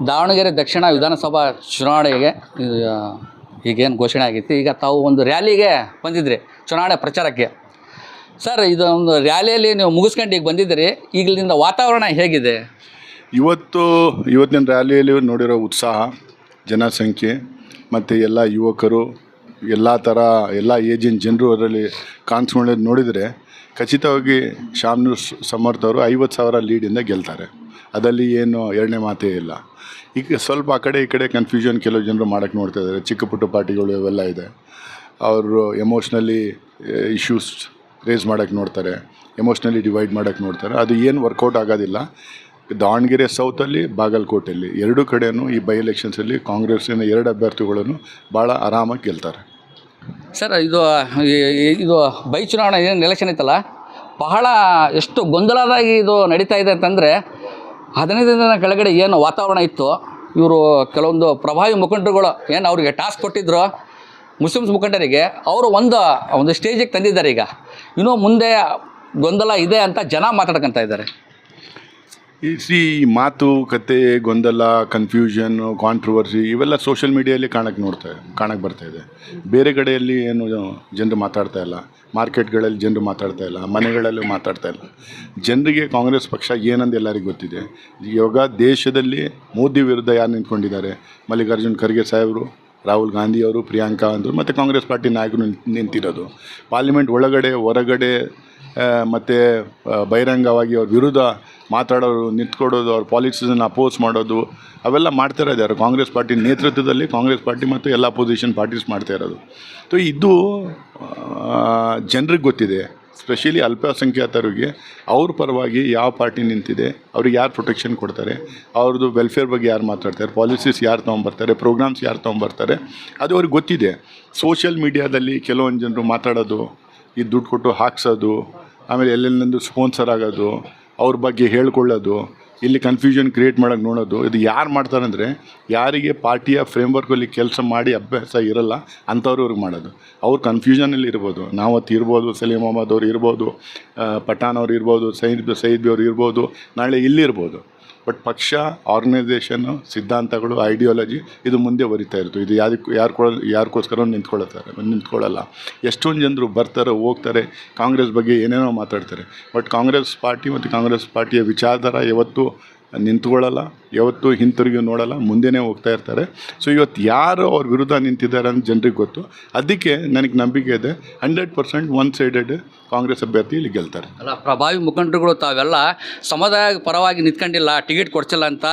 ದಾವಣಗೆರೆ ದಕ್ಷಿಣ ವಿಧಾನಸಭಾ ಚುನಾವಣೆಗೆ ಈಗೇನು ಘೋಷಣೆ ಆಗಿತ್ತು. ಈಗ ತಾವು ಒಂದು ರ್ಯಾಲಿಗೆ ಬಂದಿದ್ರಿ, ಚುನಾವಣೆ ಪ್ರಚಾರಕ್ಕೆ. ಸರ್, ಇದೊಂದು ರ್ಯಾಲಿಯಲ್ಲಿ ನೀವು ಮುಗಿಸ್ಕೊಂಡು ಈಗ ಬಂದಿದ್ದೀರಿ. ಈಗಲಿಂದ ವಾತಾವರಣ ಹೇಗಿದೆ? ಇವತ್ತಿನ ರ್ಯಾಲಿಯಲ್ಲಿ ನೋಡಿರೋ ಉತ್ಸಾಹ, ಜನಸಂಖ್ಯೆ ಮತ್ತು ಎಲ್ಲ ಯುವಕರು, ಎಲ್ಲ ಥರ ಎಲ್ಲ ಏಜಿನ ಜನರು ಅದರಲ್ಲಿ ಕಾಣಿಸ್ಕೊಳ್ಳೋದು ನೋಡಿದರೆ ಖಚಿತವಾಗಿ ಶಾಮನೂರು ಸಮರ್ಥ್ ಅವರು 50,000 ಲೀಡಿಂದ ಗೆಲ್ತಾರೆ. ಅದರಲ್ಲಿ ಏನು ಎರಡನೇ ಮಾತೇ ಇಲ್ಲ. ಈಗ ಸ್ವಲ್ಪ ಆ ಕಡೆ ಈ ಕಡೆ ಕನ್ಫ್ಯೂಷನ್ ಕೆಲವು ಜನರು ಮಾಡೋಕ್ಕೆ ನೋಡ್ತಾ ಇದ್ದಾರೆ. ಚಿಕ್ಕ ಪುಟ್ಟ ಪಾರ್ಟಿಗಳು ಇವೆಲ್ಲ ಇದೆ, ಅವರು ಎಮೋಷ್ನಲಿ ಇಶ್ಯೂಸ್ ರೇಸ್ ಮಾಡೋಕ್ಕೆ ನೋಡ್ತಾರೆ, ಎಮೋಷ್ನಲಿ ಡಿವೈಡ್ ಮಾಡೋಕ್ಕೆ ನೋಡ್ತಾರೆ. ಅದು ಏನು ವರ್ಕೌಟ್ ಆಗೋದಿಲ್ಲ. ದಾವಣಗೆರೆ ಸೌತಲ್ಲಿ, ಬಾಗಲಕೋಟೆಯಲ್ಲಿ ಎರಡೂ ಕಡೆಯೂ ಈ ಬೈ ಎಲೆಕ್ಷನ್ಸಲ್ಲಿ ಕಾಂಗ್ರೆಸ್ಸಿನ 2 ಅಭ್ಯರ್ಥಿಗಳನ್ನು ಭಾಳ ಆರಾಮಾಗಿ ಗೆಲ್ತಾರೆ. ಸರ್, ಇದು ಬೈ ಚುನಾವಣೆ ಏನು ಎಲೆಕ್ಷನ್ ಐತಲ್ಲ, ಬಹಳ ಎಷ್ಟು ಗೊಂದಲದಾಗಿ ಇದು ನಡೀತಾ ಇದೆ ಅಂತಂದರೆ, 15 ದಿನ ಕೆಳಗಡೆ ಏನು ವಾತಾವರಣ ಇತ್ತು, ಇವರು ಕೆಲವೊಂದು ಪ್ರಭಾವಿ ಮುಖಂಡರುಗಳು ಏನು ಅವರಿಗೆ ಟಾಸ್ಕ್ ಕೊಟ್ಟಿದ್ರು ಮುಸ್ಲಿಮ್ಸ್ ಮುಖಂಡರಿಗೆ, ಅವರು ಒಂದು ಸ್ಟೇಜಿಗೆ ತಂದಿದ್ದಾರೆ. ಈಗ ಇನ್ನೂ ಮುಂದೆ ಗೊಂದಲ ಇದೆ ಅಂತ ಜನ ಮಾತಾಡ್ಕೊತ ಇದ್ದಾರೆ. ಈ ಮಾತುಕತೆ, ಗೊಂದಲ, ಕನ್ಫ್ಯೂಷನ್ನು, ಕಾಂಟ್ರವರ್ಸಿ ಇವೆಲ್ಲ ಸೋಷಿಯಲ್ ಮೀಡಿಯಲ್ಲಿ ಕಾಣಕ್ಕೆ ಬರ್ತಾಯಿದೆ. ಬೇರೆ ಕಡೆಯಲ್ಲಿ ಏನು ಜನರು ಮಾತಾಡ್ತಾ ಇಲ್ಲ, ಮಾರ್ಕೆಟ್ಗಳಲ್ಲಿ ಜನರು ಮಾತಾಡ್ತಾ ಇಲ್ಲ, ಮನೆಗಳಲ್ಲೂ ಮಾತಾಡ್ತಾ ಇಲ್ಲ. ಜನರಿಗೆ ಕಾಂಗ್ರೆಸ್ ಪಕ್ಷ ಏನಂದು ಎಲ್ಲರಿಗೂ ಗೊತ್ತಿದೆ. ಇವಾಗ ದೇಶದಲ್ಲಿ ಮೋದಿ ವಿರುದ್ಧ ಯಾರು ನಿಂತ್ಕೊಂಡಿದ್ದಾರೆ? ಮಲ್ಲಿಕಾರ್ಜುನ್ ಖರ್ಗೆ ಸಾಹೇಬರು, ರಾಹುಲ್ ಗಾಂಧಿಯವರು, ಪ್ರಿಯಾಂಕಾ ಅಂದರು, ಮತ್ತು ಕಾಂಗ್ರೆಸ್ ಪಾರ್ಟಿ ನಾಯಕರು ನಿಂತಿರೋದು. ಪಾರ್ಲಿಮೆಂಟ್ ಒಳಗಡೆ ಹೊರಗಡೆ ಮತ್ತು ಬಹಿರಂಗವಾಗಿ ಅವ್ರ ವಿರುದ್ಧ ಮಾತಾಡೋರು, ನಿಂತ್ಕೊಡೋದು, ಅವ್ರ ಪಾಲಿಸಿಸನ್ನು ಅಪೋಸ್ ಮಾಡೋದು ಅವೆಲ್ಲ ಮಾಡ್ತಾ ಇದ್ದಾರೆ ಕಾಂಗ್ರೆಸ್ ಪಾರ್ಟಿ ನೇತೃತ್ವದಲ್ಲಿ. ಕಾಂಗ್ರೆಸ್ ಪಾರ್ಟಿ ಮತ್ತು ಎಲ್ಲ ಅಪೋಸಿಷನ್ ಪಾರ್ಟೀಸ್ ಮಾಡ್ತಾ ಇರೋದು. ಸೊ ಇದು ಜನರಿಗೆ ಗೊತ್ತಿದೆ. ಸ್ಪೆಷಲಿ ಅಲ್ಪಸಂಖ್ಯಾತರಿಗೆ ಅವ್ರ ಪರವಾಗಿ ಯಾವ ಪಾರ್ಟಿ ನಿಂತಿದೆ, ಅವ್ರಿಗೆ ಯಾರು ಪ್ರೊಟೆಕ್ಷನ್ ಕೊಡ್ತಾರೆ, ಅವ್ರದ್ದು ವೆಲ್ಫೇರ್ ಬಗ್ಗೆ ಯಾರು ಮಾತಾಡ್ತಾರೆ, ಪಾಲಿಸೀಸ್ ಯಾರು ತೊಗೊಂಬರ್ತಾರೆ, ಪ್ರೋಗ್ರಾಮ್ಸ್ ಯಾರು ತೊಗೊಂಬರ್ತಾರೆ, ಅದು ಅವ್ರಿಗೆ ಗೊತ್ತಿದೆ. ಸೋಷಿಯಲ್ ಮೀಡಿಯಾದಲ್ಲಿ ಕೆಲವೊಂದು ಜನರು ಮಾತಾಡೋದು, ಈ ದುಡ್ಡು ಕೊಟ್ಟು ಹಾಕ್ಸೋದು, ಆಮೇಲೆ ಎಲ್ಲೆಲ್ಲೊಂದು ಸ್ಪಾನ್ಸರ್ ಆಗೋದು, ಅವ್ರ ಬಗ್ಗೆ ಹೇಳ್ಕೊಳ್ಳೋದು, ಇಲ್ಲಿ ಕನ್ಫ್ಯೂಷನ್ ಕ್ರಿಯೇಟ್ ಮಾಡೋಕ್ಕೆ ನೋಡೋದು, ಇದು ಯಾರು ಮಾಡ್ತಾರಂದರೆ ಯಾರಿಗೆ ಪಾರ್ಟಿಯ ಫ್ರೇಮ್ವರ್ಕಲ್ಲಿ ಕೆಲಸ ಮಾಡಿ ಅಭ್ಯಾಸ ಇರೋಲ್ಲ ಅಂಥವ್ರಿಗೆ ಮಾಡೋದು. ಅವ್ರು ಕನ್ಫ್ಯೂಷನಲ್ಲಿ ಇರ್ಬೋದು. ನಾವತ್ತು ಇರ್ಬೋದು, ಸಲೀಂ ಅಹಮದ್ ಅವ್ರು ಇರ್ಬೋದು, ಪಠಾಣ್ ಅವ್ರು ಇರ್ಬೋದು, ಸೈದ್ ಅವ್ರು ಇರ್ಬೋದು, ನಾಳೆ ಇಲ್ಲಿರ್ಬೋದು. ಬಟ್ ಪಕ್ಷ, ಆರ್ಗನೈಸೇಷನ್ನು, ಸಿದ್ಧಾಂತಗಳು, ಐಡಿಯಾಲಜಿ ಇದು ಮುಂದೆ ಬರಿತಾ ಇರ್ತು. ಇದು ಯಾರಿಗೋಸ್ಕರ ನಿಂತ್ಕೊಳ್ಳಲ್ಲ. ಎಷ್ಟೊಂದು ಜನರು ಬರ್ತಾರೆ, ಹೋಗ್ತಾರೆ, ಕಾಂಗ್ರೆಸ್ ಬಗ್ಗೆ ಏನೇನೋ ಮಾತಾಡ್ತಾರೆ. ಬಟ್ ಕಾಂಗ್ರೆಸ್ ಪಾರ್ಟಿ ಮತ್ತು ಕಾಂಗ್ರೆಸ್ ಪಾರ್ಟಿಯ ವಿಚಾರಧಾರ ಯಾವತ್ತೂ ನಿಂತ್ಕೊಳ್ಳಲ್ಲ, ಯಾವತ್ತೂ ಹಿಂತಿರುಗಿ ನೋಡಲ್ಲ, ಮುಂದೆನೇ ಹೋಗ್ತಾ ಇರ್ತಾರೆ. ಸೊ ಇವತ್ತು ಯಾರು ಅವ್ರ ವಿರುದ್ಧ ನಿಂತಿದ್ದಾರೆ ಅಂತ ಜನರಿಗೆ ಗೊತ್ತು. ಅದಕ್ಕೆ ನನಗೆ ನಂಬಿಕೆ ಇದೆ 100% ಒನ್ ಸೈಡೆಡ್ ಕಾಂಗ್ರೆಸ್ ಅಭ್ಯರ್ಥಿ ಇಲ್ಲಿ ಗೆಲ್ತಾರೆ. ಅಲ್ಲ, ಪ್ರಭಾವಿ ಮುಖಂಡರುಗಳು ತಾವೆಲ್ಲ ಸಮುದಾಯ ಪರವಾಗಿ ನಿಂತ್ಕೊಂಡಿಲ್ಲ, ಟಿಕೆಟ್ ಕೊಡ್ಸಿಲ್ಲ ಅಂತ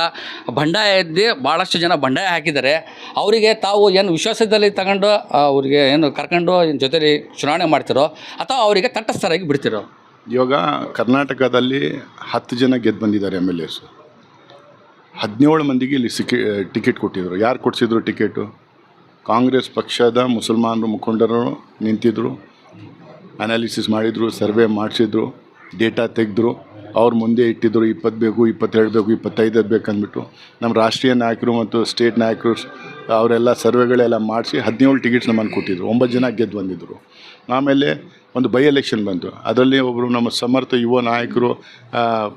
ಬಂಡಾಯ ಎದ್ದು ಭಾಳಷ್ಟು ಜನ ಬಂಡಾಯ ಹಾಕಿದ್ದಾರೆ. ಅವರಿಗೆ ತಾವು ಏನು ವಿಶ್ವಾಸದಲ್ಲಿ ತಗೊಂಡು ಅವರಿಗೆ ಏನು ಕರ್ಕೊಂಡು ಜೊತೆಲಿ ಚುನಾವಣೆ ಮಾಡ್ತಿರೋ ಅಥವಾ ಅವರಿಗೆ ತಟಸ್ಥರಾಗಿ ಬಿಡ್ತಿರೋ? ಇವಾಗ ಕರ್ನಾಟಕದಲ್ಲಿ 10 ಜನ ಗೆದ್ದು ಬಂದಿದ್ದಾರೆ MLAs. 17 ಮಂದಿಗೆ ಇಲ್ಲಿ ಟಿಕೆಟ್ ಕೊಟ್ಟಿದ್ದರು. ಯಾರು ಕೊಡಿಸಿದ್ರು ಟಿಕೆಟು? ಕಾಂಗ್ರೆಸ್ ಪಕ್ಷದ ಮುಸಲ್ಮಾನರು ಮುಖಂಡರು ನಿಂತಿದ್ದರು, ಅನಾಲಿಸಿಸ್ ಮಾಡಿದರು, ಸರ್ವೆ ಮಾಡಿಸಿದ್ರು, ಡೇಟಾ ತೆಗೆದ್ರು, ಅವ್ರ ಮುಂದೆ ಇಟ್ಟಿದ್ದರು 20 ಬೇಕು, 22 ಬೇಕು, 25 ಬೇಕಂದ್ಬಿಟ್ಟು. ನಮ್ಮ ರಾಷ್ಟ್ರೀಯ ನಾಯಕರು ಮತ್ತು ಸ್ಟೇಟ್ ನಾಯಕರು ಅವರೆಲ್ಲ ಸರ್ವೆಗಳೆಲ್ಲ ಮಾಡಿಸಿ 17 ಟಿಕೆಟ್ಸ್ ನಮ್ಮನ್ನು ಕೊಟ್ಟಿದ್ದರು. 9 ಜನ ಗೆದ್ದು ಬಂದಿದ್ದರು. ಆಮೇಲೆ ಒಂದು ಬೈ ಎಲೆಕ್ಷನ್ ಬಂತು. ಅದರಲ್ಲಿ ಒಬ್ಬರು ನಮ್ಮ ಸಮರ್ಥ ಯುವ ನಾಯಕರು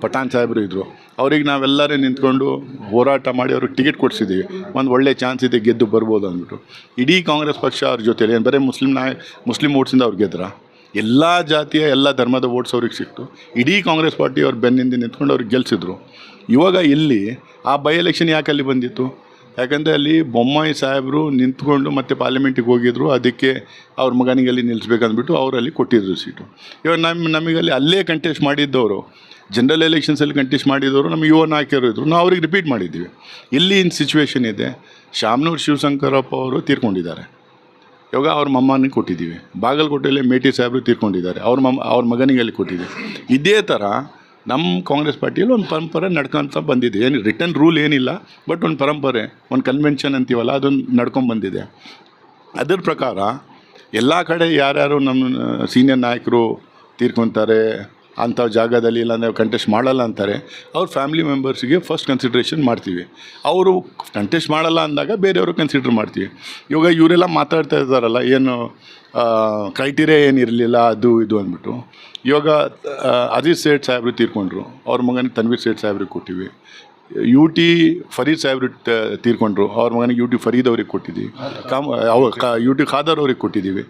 ಪಠಾಣ್ ಸಾಹೇಬರು ಇದ್ದರು. ಅವ್ರಿಗೆ ನಾವೆಲ್ಲರೂ ನಿಂತ್ಕೊಂಡು ಹೋರಾಟ ಮಾಡಿ ಅವ್ರಿಗೆ ಟಿಕೆಟ್ ಕೊಡಿಸಿದ್ದೀವಿ. ಒಂದು ಒಳ್ಳೆ ಚಾನ್ಸ್ ಇದೆ, ಗೆದ್ದು ಬರ್ಬೋದು ಅಂದ್ಬಿಟ್ಟು. ಇಡೀ ಕಾಂಗ್ರೆಸ್ ಪಕ್ಷ ಅವ್ರ ಜೊತೆಲಿ ಏನು ಬರೀ ಮುಸ್ಲಿಂ ವೋಟ್ಸಿಂದ ಅವ್ರು ಗೆದ್ರ? ಎಲ್ಲ ಜಾತಿಯ ಎಲ್ಲ ಧರ್ಮದ ವೋಟ್ಸ್ ಅವ್ರಿಗೆ ಸಿಕ್ತು. ಇಡೀ ಕಾಂಗ್ರೆಸ್ ಪಾರ್ಟಿ ಅವ್ರ ಬೆನ್ನಿಂದ ನಿಂತ್ಕೊಂಡು ಅವ್ರಿಗೆ ಗೆಲ್ಲಿಸಿದ್ರು. ಇವಾಗ ಇಲ್ಲಿ ಆ ಬೈ ಎಲೆಕ್ಷನ್ ಯಾಕೆ ಅಲ್ಲಿ ಬಂದಿತ್ತು? ಯಾಕಂದರೆ ಅಲ್ಲಿ ಬೊಮ್ಮಾಯಿ ಸಾಹೇಬರು ನಿಂತ್ಕೊಂಡು ಮತ್ತೆ ಪಾರ್ಲಿಮೆಂಟಿಗೆ ಹೋಗಿದ್ರು. ಅದಕ್ಕೆ ಅವ್ರ ಮಗನಿಗೆ ಅಲ್ಲಿ ನಿಲ್ಲಿಸ್ಬೇಕಂದ್ಬಿಟ್ಟು ಅವರಲ್ಲಿ ಕೊಟ್ಟಿದ್ರು ಸೀಟು. ಇವಾಗ ನಮಗಲ್ಲಿ ಅಲ್ಲೇ ಕಂಟೆಸ್ಟ್ ಮಾಡಿದ್ದವರು, ಜನರಲ್ ಎಲೆಕ್ಷನ್ಸಲ್ಲಿ ಕಂಟೆಸ್ಟ್ ಮಾಡಿದವರು ನಮ್ಮ ಯುವ ನಾಯಕರು ಇದ್ದರು. ನಾವು ಅವ್ರಿಗೆ ರಿಪೀಟ್ ಮಾಡಿದ್ದೀವಿ. ಇಲ್ಲಿ ಇನ್ನು ಸಿಚುವೇಷನ್ ಇದೆ, ಶಾಮನೂರು ಶಿವಶಂಕರಪ್ಪ ಅವರು ತೀರ್ಕೊಂಡಿದ್ದಾರೆ. ಇವಾಗ ಅವ್ರ ಮೊಮ್ಮನಿಗೆ ಕೊಟ್ಟಿದ್ದೀವಿ. ಬಾಗಲಕೋಟೆಯಲ್ಲಿ ಮೇಟಿ ಸಾಹೇಬರು ತೀರ್ಕೊಂಡಿದ್ದಾರೆ, ಅವ್ರ ಮಗನಿಗೆ ಅಲ್ಲಿ ಕೊಟ್ಟಿದ್ದೀವಿ. ಇದೇ ಥರ ನಮ್ಮ ಕಾಂಗ್ರೆಸ್ ಪಾರ್ಟಿಯಲ್ಲಿ ಒಂದು ಪರಂಪರೆ ನಡ್ಕೊತ ಬಂದಿದೆ. ಏನು ರಿಟರ್ನ್ ರೂಲ್ ಏನಿಲ್ಲ, ಬಟ್ ಒಂದು ಪರಂಪರೆ, ಒಂದು ಕನ್ವೆನ್ಷನ್ ಅಂತೀವಲ್ಲ, ಅದೊಂದು ನಡ್ಕೊಂಬಂದಿದೆ. ಅದರ ಪ್ರಕಾರ ಎಲ್ಲ ಕಡೆ ಯಾರ್ಯಾರು ನಮ್ಮ ಸೀನಿಯರ್ ನಾಯಕರು ತೀರ್ಕೊತಾರೆ ಅಂಥ ಜಾಗದಲ್ಲಿ ಇಲ್ಲಾಂದರೆ ಕಂಟೆಸ್ಟ್ ಮಾಡಲ್ಲ ಅಂತಾರೆ, ಅವ್ರ ಫ್ಯಾಮಿಲಿ ಮೆಂಬರ್ಸಿಗೆ ಫಸ್ಟ್ ಕನ್ಸಿಡ್ರೇಷನ್ ಮಾಡ್ತೀವಿ. ಅವರು ಕಂಟೆಸ್ಟ್ ಮಾಡಲ್ಲ ಅಂದಾಗ ಬೇರೆಯವರು ಕನ್ಸಿಡರ್ ಮಾಡ್ತೀವಿ. ಇವಾಗ ಇವರೆಲ್ಲ ಮಾತಾಡ್ತಾ ಇದ್ದಾರಲ್ಲ, ಏನು ಕ್ರೈಟೀರಿಯಾ ಏನಿರಲಿಲ್ಲ ಅದು ಇದು ಅಂದ್ಬಿಟ್ಟು. ಇವಾಗ ಅಜಿತ್ ಸೇಠ್ ಸಾಹೇಬರು ತೀರ್ಕೊಂಡ್ರು, ಅವ್ರ ಮಗನಿಗೆ ತನ್ವೀರ್ ಸೇಠ್ ಸಾಹೇಬ್ರಿಗೆ ಕೊಟ್ಟಿವಿ. UT ಫರೀದ್ ಸಾಹೇಬ್ರು ತೀರ್ಕೊಂಡ್ರು, ಅವ್ರ ಮಗನಿಗೆ UT ಫರೀದ್ ಅವ್ರಿಗೆ ಕೊಟ್ಟಿದ್ದೀವಿ. UT ಖಾದರ್ ಅವ್ರಿಗೆ ಕೊಟ್ಟಿದ್ದೀವಿ.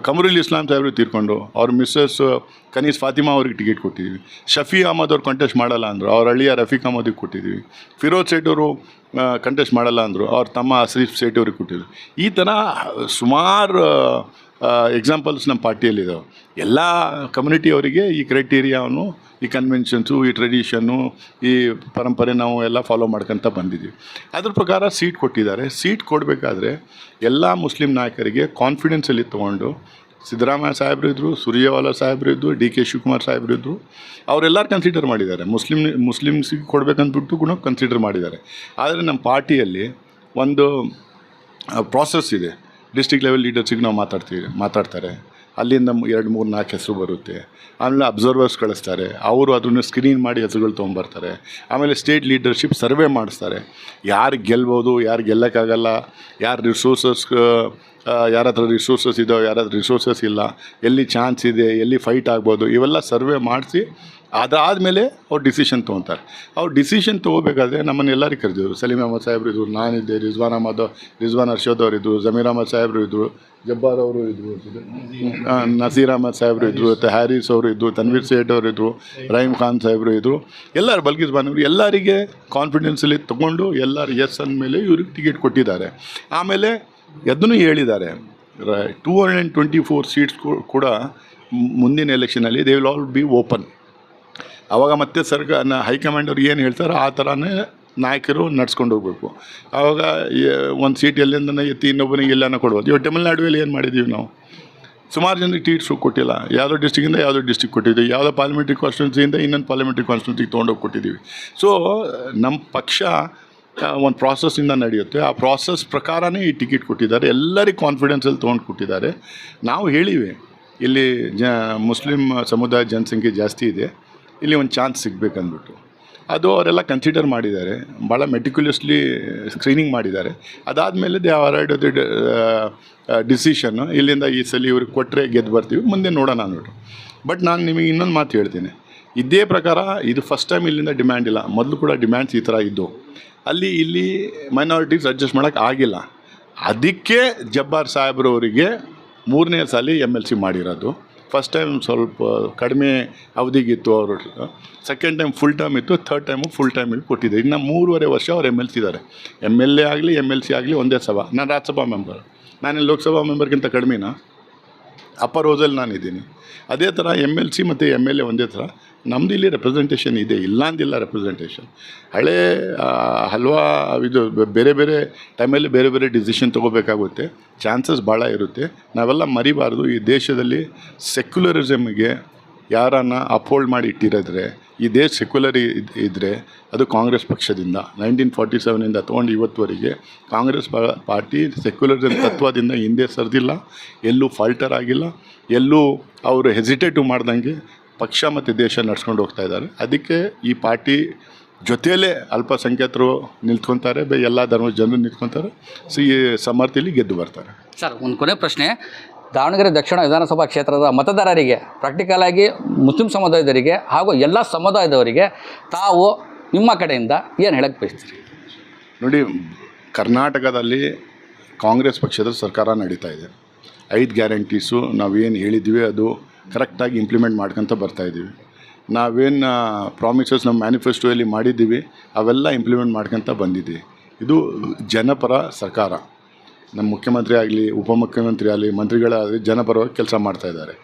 ಕಮರುಲ್ ಇಸ್ಲಾಂ ಸಾಹೇಬ್ರು ತೀರ್ಕೊಂಡು ಅವ್ರ ಮಿಸ್ಸಸ್ ಕನೀಸ್ ಫಾತಿಮಾ ಅವ್ರಿಗೆ ಟಿಕೆಟ್ ಕೊಟ್ಟಿದ್ದೀವಿ. ಶಫಿ ಅಹಮದ್ ಅವ್ರು ಕಂಟೆಸ್ಟ್ ಮಾಡಲ್ಲ ಅಂದರು, ಅವ್ರ ಹಳ್ಳಿಯ ರಫೀಕ್ ಅಹಮದಿಗೆ ಕೊಟ್ಟಿದ್ದೀವಿ. ಫಿರೋಜ್ ಸೇಠ್ ಅವರು ಕಂಟೆಸ್ಟ್ ಮಾಡಲ್ಲ ಅಂದರು, ಅವ್ರ ತಮ್ಮ ಅಸ್ರೀಫ್ ಸೇಠ್ ಅವ್ರಿಗೆ ಕೊಟ್ಟಿದ್ದೀವಿ. ಈ ಥರ ಸುಮಾರು ಎಕ್ಸಾಂಪಲ್ಸ್ ನಮ್ಮ ಪಾರ್ಟಿಯಲ್ಲಿದ್ದಾವೆ. ಎಲ್ಲ ಕಮ್ಯುನಿಟಿಯವರಿಗೆ ಈ ಕ್ರೈಟೀರಿಯಾವನ್ನು, ಈ ಕನ್ವೆನ್ಷನ್ಸು, ಈ ಟ್ರೆಡಿಷನ್ನು, ಈ ಪರಂಪರೆ ನಾವು ಎಲ್ಲ ಫಾಲೋ ಮಾಡ್ಕೊತ ಬಂದಿದ್ದೀವಿ. ಅದ್ರ ಪ್ರಕಾರ ಸೀಟ್ ಕೊಟ್ಟಿದ್ದಾರೆ. ಸೀಟ್ ಕೊಡಬೇಕಾದ್ರೆ ಎಲ್ಲ ಮುಸ್ಲಿಂ ನಾಯಕರಿಗೆ ಕಾನ್ಫಿಡೆನ್ಸಲ್ಲಿ ತೊಗೊಂಡು, ಸಿದ್ದರಾಮಯ್ಯ ಸಾಹೇಬರು ಇದ್ದರು, ಸುರ್ಜೇವಾಲಾ ಸಾಹೇಬರು ಇದ್ದರು, DK ಶಿವಕುಮಾರ್ ಸಾಹೇಬರು ಇದ್ದರು, ಅವರೆಲ್ಲರೂ ಕನ್ಸಿಡರ್ ಮಾಡಿದ್ದಾರೆ. ಮುಸ್ಲಿಮ್ಸಿಗೆ ಕೊಡಬೇಕಂದ್ಬಿಟ್ಟು ಕೂಡ ಕನ್ಸಿಡರ್ ಮಾಡಿದ್ದಾರೆ. ಆದರೆ ನಮ್ಮ ಪಾರ್ಟಿಯಲ್ಲಿ ಒಂದು ಪ್ರಾಸೆಸ್ ಇದೆ. ಡಿಸ್ಟ್ರಿಕ್ಟ್ ಲೆವೆಲ್ ಲೀಡರ್ಸಿಗೆ ನಾವು ಮಾತಾಡ್ತಾರೆ, ಅಲ್ಲಿಂದ 2, 3, 4 ಹೆಸರು ಬರುತ್ತೆ. ಆಮೇಲೆ ಅಬ್ಸರ್ವರ್ಸ್ ಕಳಿಸ್ತಾರೆ, ಅವರು ಅದನ್ನು ಸ್ಕ್ರೀನ್ ಮಾಡಿ ಹೆಸರುಗಳು ತೊಗೊಂಬರ್ತಾರೆ. ಆಮೇಲೆ ಸ್ಟೇಟ್ ಲೀಡರ್ಶಿಪ್ ಸರ್ವೆ ಮಾಡಿಸ್ತಾರೆ, ಯಾರು ಗೆಲ್ಬೋದು, ಯಾರು ಗೆಲ್ಲಕ್ಕಾಗಲ್ಲ, ಯಾರು ರಿಸೋರ್ಸಸ್, ಯಾರ ಹತ್ರ ರಿಸೋರ್ಸಸ್ ಇದ್ದಾವೆ, ಯಾರ ಹತ್ರ ರಿಸೋರ್ಸಸ್ ಇಲ್ಲ, ಎಲ್ಲಿ ಚಾನ್ಸ್ ಇದೆ, ಎಲ್ಲಿ ಫೈಟ್ ಆಗ್ಬೋದು, ಇವೆಲ್ಲ ಸರ್ವೆ ಮಾಡಿಸಿ ಅದಾದಮೇಲೆ ಅವ್ರು ಡಿಸಿಷನ್ ತೊಗೊತಾರೆ. ಅವ್ರು ಡಿಸಿಷನ್ ತೊಗೋಬೇಕಾದ್ರೆ ನಮ್ಮನ್ನು ಎಲ್ಲರಿಗೂ ಕರೆದಿದ್ರು. ಸಲೀಮ್ ಅಹಮದ್ ಸಾಹೇಬರು ಇದ್ದರು, ನಾನಿದ್ದೆ, ರಿಜ್ವಾನ್ ಅರ್ಷದ್ ಅವರು ಇದ್ದರು, ಜಮೀರ್ ಅಹಮದ್ ಸಾಹೇಬರು ಇದ್ದರು, ಜಬ್ಬಾರ್ ಅವರು ಇದ್ದರು, ನಸೀರ್ ಅಹಮದ್ ಸಾಹೇಬರು ಇದ್ದರು, ಮತ್ತು ಹ್ಯಾರಿಸ್ ಅವರು ಇದ್ದರು, ತನ್ವೀರ್ ಸೇಠ್ ಅವರು ಇದ್ದರು, ರಹೀಮ್ ಖಾನ್ ಸಾಹೇಬರು ಇದ್ದರು. ಎಲ್ಲರೂ ಬಲ್ಕಿಸ್ ಬಾನವರು ಎಲ್ಲರಿಗೆ ಕಾನ್ಫಿಡೆನ್ಸಲ್ಲಿ ತೊಗೊಂಡು ಎಲ್ಲರೂ ಎಸ್ ಅಂದಮೇಲೆ ಇವ್ರಿಗೆ ಟಿಕೆಟ್ ಕೊಟ್ಟಿದ್ದಾರೆ. ಆಮೇಲೆ ಅದನ್ನು ಹೇಳಿದ್ದಾರೆ, 224 ಸೀಟ್ಸ್ ಕೂಡ ಮುಂದಿನ ಎಲೆಕ್ಷನಲ್ಲಿ they will all be open. ಆವಾಗ ಮತ್ತೆ ಹೈಕಮಾಂಡ್ ಅವ್ರು ಏನು ಹೇಳ್ತಾರೋ ಆ ಥರನೇ ನಾಯಕರು ನಡ್ಸ್ಕೊಂಡು ಹೋಗಬೇಕು. ಆವಾಗ ಒಂದು ಸೀಟ್ ಎಲ್ಲಿಂದ ಎತ್ತಿ ಇನ್ನೊಬ್ಬನಿಗೆ ಎಲ್ಲನ ಕೊಡ್ಬೋದು. ಇವಾಗ ತಮಿಳ್ನಾಡುವಲ್ಲಿ ಏನು ಮಾಡಿದ್ದೀವಿ ನಾವು, ಸುಮಾರು ಜನರಿಗೆ ಟಿಕೆಟ್ಸು ಕೊಟ್ಟಿಲ್ಲ. ಯಾವುದೋ ಡಿಸ್ಟಿಕ್ಕಿಂದ ಯಾವುದೋ ಡಿಸ್ಟಿಕ್ ಕೊಟ್ಟಿದ್ದೀವಿ, ಯಾವುದೋ ಪಾರ್ಲಿಮೆಂಟ್ರಿ ಕಾನ್ಸ್ಟಿಟ್ಯೂನ್ಸಿಯಿಂದ ಇನ್ನೊಂದು ಪಾರ್ಲಿಮೆಂಟ್ರಿ ಕಾನ್ಸ್ಟಿಟ್ಯೂನ್ಸಿಗೆ ತೊಗೊಂಡೋಗಿ ಕೊಟ್ಟಿದ್ದೀವಿ. ಸೊ ನಮ್ಮ ಪಕ್ಷ ಒಂದು ಪ್ರಾಸೆಸ್ಸಿಂದ ನಡೆಯುತ್ತೆ. ಆ ಪ್ರಾಸೆಸ್ ಪ್ರಕಾರನೇ ಈ ಟಿಕೆಟ್ ಕೊಟ್ಟಿದ್ದಾರೆ. ಎಲ್ಲರಿಗೆ ಕಾನ್ಫಿಡೆನ್ಸಲ್ಲಿ ತೊಗೊಂಡು ಕೊಟ್ಟಿದ್ದಾರೆ. ನಾವು ಹೇಳಿವಿ, ಇಲ್ಲಿ ಮುಸ್ಲಿಂ ಸಮುದಾಯ ಜನಸಂಖ್ಯೆ ಜಾಸ್ತಿ ಇದೆ, ಇಲ್ಲಿ ಒಂದು ಚಾನ್ಸ್ ಸಿಗಬೇಕಂದ್ಬಿಟ್ಟು. ಅದು ಅವರೆಲ್ಲ ಕನ್ಸಿಡರ್ ಮಾಡಿದ್ದಾರೆ, ಭಾಳ ಮೆಟಿಕ್ಯುಲಸ್ಲಿ ಸ್ಕ್ರೀನಿಂಗ್ ಮಾಡಿದ್ದಾರೆ. ಅದಾದಮೇಲೆ ದೇ ಆರ್ಡ್ ಡಿಸಿಷನ್ನು, ಇಲ್ಲಿಂದ ಈ ಸಲ ಇವ್ರಿಗೆ ಕೊಟ್ಟರೆ ಗೆದ್ದು ಬರ್ತೀವಿ, ಮುಂದೆ ನೋಡೋಣ ಅಂದ್ಬಿಟ್ಟು. ಬಟ್ ನಾನು ನಿಮಗೆ ಇನ್ನೊಂದು ಮಾತು ಹೇಳ್ತೀನಿ, ಇದೇ ಪ್ರಕಾರ ಇದು ಫಸ್ಟ್ ಟೈಮ್ ಇಲ್ಲಿಂದ ಡಿಮ್ಯಾಂಡ್ ಇಲ್ಲ, ಮೊದಲು ಕೂಡ ಡಿಮ್ಯಾಂಡ್ಸ್ ಈ ಥರ ಇದ್ದು, ಇಲ್ಲಿ ಮೈನಾರಿಟೀಸ್ ಅಡ್ಜಸ್ಟ್ ಮಾಡೋಕ್ಕೆ ಆಗಿಲ್ಲ. ಅದಕ್ಕೆ ಜಬ್ಬಾರ್ ಸಾಹೇಬ್ರವರಿಗೆ 3ನೇ ಸಲ MLC ಮಾಡಿರೋದು. ಫಸ್ಟ್ ಟೈಮ್ ಸ್ವಲ್ಪ ಕಡಿಮೆ ಅವಧಿಗಿತ್ತು ಅವರು, ಸೆಕೆಂಡ್ ಟೈಮ್ ಫುಲ್ ಟೈಮ್ ಇತ್ತು, ಥರ್ಡ್ ಟೈಮು ಫುಲ್ ಟೈಮಿಗೆ ಕೊಟ್ಟಿದೆ. ಇನ್ನು 3.5 ವರ್ಷ ಅವ್ರು MLC ಇದ್ದಾರೆ. MLA ಆಗಲಿ MLC ಆಗಲಿ ಒಂದೇ ಸಭಾ. ನಾನು ರಾಜ್ಯಸಭಾ ಮೆಂಬರ್, ನಾನು ಲೋಕಸಭಾ ಮೆಂಬರ್ಗಿಂತ ಕಡಿಮೆನಾ? ಅಪ್ಪರ್ ಹೌಸಲ್ಲಿ ನಾನಿದ್ದೀನಿ. ಅದೇ ಥರ MLC ಮತ್ತು MLA ಒಂದೇ ಥರ. ನಮ್ಮದು ಇಲ್ಲಿ ರೆಪ್ರೆಸೆಂಟೇಷನ್ ಇದೆ, ಇಲ್ಲ ಅಂದಿಲ್ಲ ರೆಪ್ರೆಸೆಂಟೇಷನ್. ಹಳೇ ಹಲ್ವಾ ಇದು ಬೇರೆ ಬೇರೆ ಟೈಮಲ್ಲಿ ಬೇರೆ ಬೇರೆ ಡಿಸಿಷನ್ ತೊಗೋಬೇಕಾಗುತ್ತೆ, ಚಾನ್ಸಸ್ ಭಾಳ ಇರುತ್ತೆ. ನಾವೆಲ್ಲ ಮರಿಬಾರ್ದು. ಈ ದೇಶದಲ್ಲಿ ಸೆಕ್ಯುಲರಿಸಮ್ಗೆ ಯಾರನ್ನು ಅಪ್ಹೋಲ್ಡ್ ಮಾಡಿ ಇಟ್ಟಿರಿದ್ರೆ, ಈ ದೇಶ ಸೆಕ್ಯುಲರ್ ಇದ್ದರೆ ಅದು ಕಾಂಗ್ರೆಸ್ ಪಕ್ಷದಿಂದ 1947ಇಂದ ತೊಗೊಂಡು ಇವತ್ತುವರೆಗೆ ಕಾಂಗ್ರೆಸ್ ಪಾರ್ಟಿ ಸೆಕ್ಯುಲರಿಸಮ್ ತತ್ವದಿಂದ ಹಿಂದೆ ಸರಿದಿಲ್ಲ, ಎಲ್ಲೂ ಫಾಲ್ಟರ್ ಆಗಿಲ್ಲ, ಎಲ್ಲೂ ಅವರು ಹೆಸಿಟೇಟು ಮಾಡ್ದಂಗೆ ಪಕ್ಷ ಮತ್ತು ದೇಶ ನಡ್ಸ್ಕೊಂಡು ಹೋಗ್ತಾ ಇದ್ದಾರೆ. ಅದಕ್ಕೆ ಈ ಪಾರ್ಟಿ ಜೊತೆಯಲ್ಲೇ ಅಲ್ಪಸಂಖ್ಯಾತರು ನಿಂತ್ಕೊತಾರೆ, ಎಲ್ಲ ಧರ್ಮದ ಜನರು ನಿಂತ್ಕೊತಾರೆ. ಸೊ ಈ ಸಮರ್ಥಿಯಲ್ಲಿ ಗೆದ್ದು ಬರ್ತಾರೆ. ಸರ್, ಒಂದು ಕೊನೆ ಪ್ರಶ್ನೆ. ದಾವಣಗೆರೆ ದಕ್ಷಿಣ ವಿಧಾನಸಭಾ ಕ್ಷೇತ್ರದ ಮತದಾರರಿಗೆ, ಪ್ರಾಕ್ಟಿಕಲಾಗಿ ಮುಸ್ಲಿಂ ಸಮುದಾಯದವರಿಗೆ ಹಾಗೂ ಎಲ್ಲ ಸಮುದಾಯದವರಿಗೆ ತಾವು ನಿಮ್ಮ ಕಡೆಯಿಂದ ಏನು ಹೇಳಕ್ಕೆ ಬಯಸ್ತೀರಿ? ನೋಡಿ, ಕರ್ನಾಟಕದಲ್ಲಿ ಕಾಂಗ್ರೆಸ್ ಪಕ್ಷದ ಸರ್ಕಾರ ನಡೀತಾ ಇದೆ. 5 ಗ್ಯಾರಂಟೀಸು ನಾವೇನು ಹೇಳಿದ್ವಿ ಅದು ಕರೆಕ್ಟಾಗಿ ಇಂಪ್ಲಿಮೆಂಟ್ ಮಾಡ್ಕೊತ ಬರ್ತಾಯಿದ್ದೀವಿ. ನಾವೇನು ಪ್ರಾಮಿಸಸ್ ನಮ್ಮ ಮ್ಯಾನಿಫೆಸ್ಟೋಯಲ್ಲಿ ಮಾಡಿದ್ದೀವಿ ಅವೆಲ್ಲ ಇಂಪ್ಲಿಮೆಂಟ್ ಮಾಡ್ಕೊತ ಬಂದಿದ್ದೀವಿ. ಇದು ಜನಪರ ಸರ್ಕಾರ. ನಮ್ಮ ಮುಖ್ಯಮಂತ್ರಿ ಆಗಲಿ, ಉಪಮುಖ್ಯಮಂತ್ರಿ ಆಗಲಿ, ಮಂತ್ರಿಗಳಾಗಲಿ ಜನಪರವಾಗಿ ಕೆಲಸ ಮಾಡ್ತಾಯಿದ್ದಾರೆ.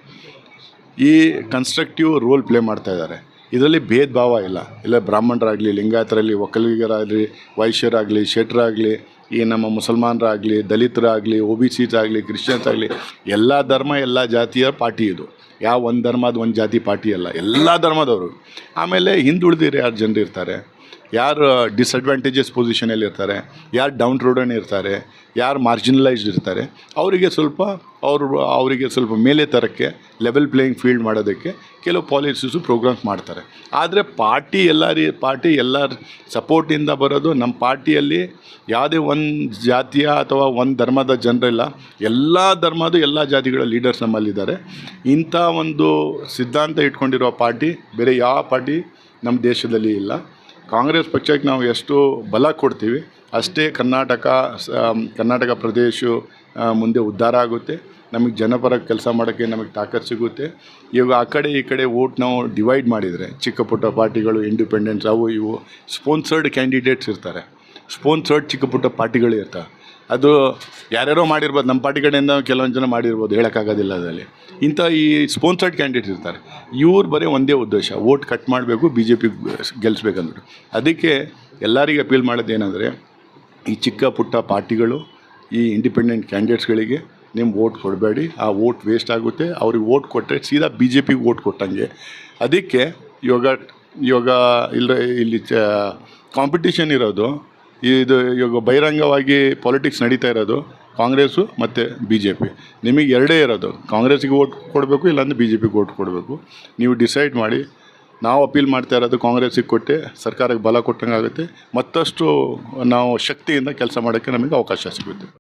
ಈ ಕನ್ಸ್ಟ್ರಕ್ಟಿವ್ ರೋಲ್ ಪ್ಲೇ ಮಾಡ್ತಾಯಿದ್ದಾರೆ. ಇದರಲ್ಲಿ ಭೇದ ಭಾವ ಇಲ್ಲ ಬ್ರಾಹ್ಮಣರಾಗಲಿ, ಲಿಂಗಾಯತರಲ್ಲಿ, ಒಕ್ಕಲಿಗರಾಗಲಿ, ವೈಶ್ಯರಾಗಲಿ, ಶೆಟ್ಟರಾಗಲಿ, ಈ ನಮ್ಮ ಮುಸಲ್ಮಾನರಾಗಲಿ, ದಲಿತರಾಗಲಿ, OBCs ಆಗಲಿ, ಕ್ರಿಶ್ಚಿಯನ್ಸ್ ಆಗಲಿ, ಎಲ್ಲ ಧರ್ಮ ಎಲ್ಲ ಜಾತಿಯ ಪಾರ್ಟಿ ಇದು. ಯಾವ ಒಂದು ಧರ್ಮದ ಒಂದು ಜಾತಿ ಪಾರ್ಟಿ ಅಲ್ಲ, ಎಲ್ಲ ಧರ್ಮದವರು. ಆಮೇಲೆ ಹಿಂದುಳಿದಿರೋ ಯಾರು ಜನರು ಇರ್ತಾರೆ, ಯಾರು ಡಿಸ್ಅಡ್ವಾಂಟೇಜಸ್ ಪೊಸಿಷನಲ್ಲಿ ಇರ್ತಾರೆ, ಯಾರು ಡೌನ್ ರೋಡನ್ ಇರ್ತಾರೆ, ಯಾರು ಮಾರ್ಜಿನಲೈಸ್ಡ್ ಇರ್ತಾರೆ, ಅವರಿಗೆ ಸ್ವಲ್ಪ ಮೇಲೆ ತರಕ್ಕೆ, ಲೆವೆಲ್ ಪ್ಲೇಯಿಂಗ್ ಫೀಲ್ಡ್ ಮಾಡೋದಕ್ಕೆ ಕೆಲವು ಪಾಲಿಸೀಸು ಪ್ರೋಗ್ರಾಮ್ಸ್ ಮಾಡ್ತಾರೆ. ಆದರೆ ಪಾರ್ಟಿ ಎಲ್ಲರ ಸಪೋರ್ಟಿಂದ ಬರೋದು. ನಮ್ಮ ಪಾರ್ಟಿಯಲ್ಲಿ ಯಾವುದೇ ಒಂದು ಜಾತಿಯ ಅಥವಾ ಒಂದು ಧರ್ಮದ ಜನರಿಲ್ಲ, ಎಲ್ಲ ಧರ್ಮದ ಎಲ್ಲ ಜಾತಿಗಳ ಲೀಡರ್ಸ್ ನಮ್ಮಲ್ಲಿದ್ದಾರೆ. ಇಂಥ ಒಂದು ಸಿದ್ಧಾಂತ ಇಟ್ಕೊಂಡಿರೋ ಪಾರ್ಟಿ ಬೇರೆ ಯಾವ ಪಾರ್ಟಿ ನಮ್ಮ ದೇಶದಲ್ಲಿ ಇಲ್ಲ. ಕಾಂಗ್ರೆಸ್ ಪಕ್ಷಕ್ಕೆ ನಾವು ಎಷ್ಟು ಬಲ ಕೊಡ್ತೀವಿ ಅಷ್ಟೇ ಕರ್ನಾಟಕ ಪ್ರದೇಶ ಮುಂದೆ ಉದ್ಧಾರ ಆಗುತ್ತೆ. ನಮಗೆ ಜನಪರ ಕೆಲಸ ಮಾಡೋಕ್ಕೆ ನಮಗೆ ತಾಕತ್ತು ಸಿಗುತ್ತೆ. ಇವಾಗ ಆ ಕಡೆ ಈ ಕಡೆ ವೋಟ್ ನಾವು ಡಿವೈಡ್ ಮಾಡಿದರೆ ಚಿಕ್ಕ ಪುಟ್ಟ ಪಾರ್ಟಿಗಳು, ಇಂಡಿಪೆಂಡೆನ್ಸ್, ಅವು ಇವು ಸ್ಪಾನ್ಸರ್ಡ್ ಕ್ಯಾಂಡಿಡೇಟ್ಸ್ ಇರ್ತಾರೆ, ಸ್ಪಾನ್ಸರ್ಡ್ ಚಿಕ್ಕ ಪುಟ್ಟ ಪಾರ್ಟಿಗಳು ಇರ್ತಾರೆ. ಅದು ಯಾರ್ಯಾರೋ ಮಾಡಿರ್ಬೋದು, ನಮ್ಮ ಪಾರ್ಟಿ ಕಡೆಯಿಂದ ಕೆಲವೊಂದು ಜನ ಮಾಡಿರ್ಬೋದು, ಹೇಳೋಕ್ಕಾಗೋದಿಲ್ಲ. ಅದರಲ್ಲಿ ಇಂಥ ಈ ಸ್ಪಾನ್ಸರ್ಡ್ ಕ್ಯಾಂಡಿಡೇಟ್ಸ್ ಇರ್ತಾರೆ. ಇವ್ರು ಬರೀ ಒಂದೇ ಉದ್ದೇಶ, ವೋಟ್ ಕಟ್ ಮಾಡಬೇಕು, BJP ಗೆಲ್ಲಿಸ್ಬೇಕಂದ್ಬಿಟ್ಟು. ಅದಕ್ಕೆ ಎಲ್ಲರಿಗೆ ಅಪೀಲ್ ಮಾಡೋದೇನೆಂದರೆ, ಈ ಚಿಕ್ಕ ಪುಟ್ಟ ಪಾರ್ಟಿಗಳು, ಈ ಇಂಡಿಪೆಂಡೆಂಟ್ ಕ್ಯಾಂಡಿಡೇಟ್ಸ್ಗಳಿಗೆ ನೀವು ವೋಟ್ ಕೊಡಬೇಡಿ. ಆ ವೋಟ್ ವೇಸ್ಟ್ ಆಗುತ್ತೆ. ಅವ್ರಿಗೆ ವೋಟ್ ಕೊಟ್ಟರೆ ಸೀದಾ BJPಗೆ ವೋಟ್ ಕೊಟ್ಟಂಗೆ. ಅದಕ್ಕೆ ಇವಾಗ ಇಲ್ಲಿ ಕಾಂಪಿಟಿಷನ್ ಇರೋದು ಇದು. ಇವಾಗ ಬಹಿರಂಗವಾಗಿ ಪಾಲಿಟಿಕ್ಸ್ ನಡೀತಾ ಇರೋದು ಕಾಂಗ್ರೆಸ್ಸು ಮತ್ತು BJP. ನಿಮಗೆ ಎರಡೇ ಇರೋದು, ಕಾಂಗ್ರೆಸ್ಸಿಗೆ ವೋಟ್ ಕೊಡಬೇಕು, ಇಲ್ಲಾಂದರೆ BJPಗೆ ವೋಟ್ ಕೊಡಬೇಕು. ನೀವು ಡಿಸೈಡ್ ಮಾಡಿ. ನಾವು ಅಪೀಲ್ ಮಾಡ್ತಾ ಇರೋದು ಕಾಂಗ್ರೆಸ್ಸಿಗೆ ಕೊಟ್ಟೆ ಸರ್ಕಾರಕ್ಕೆ ಬಲ ಕೊಟ್ಟಂಗೆ ಆಗುತ್ತೆ. ಮತ್ತಷ್ಟು ನಾವು ಶಕ್ತಿಯಿಂದ ಕೆಲಸ ಮಾಡೋಕ್ಕೆ ನಮಗೆ ಅವಕಾಶ ಸಿಗುತ್ತೆ.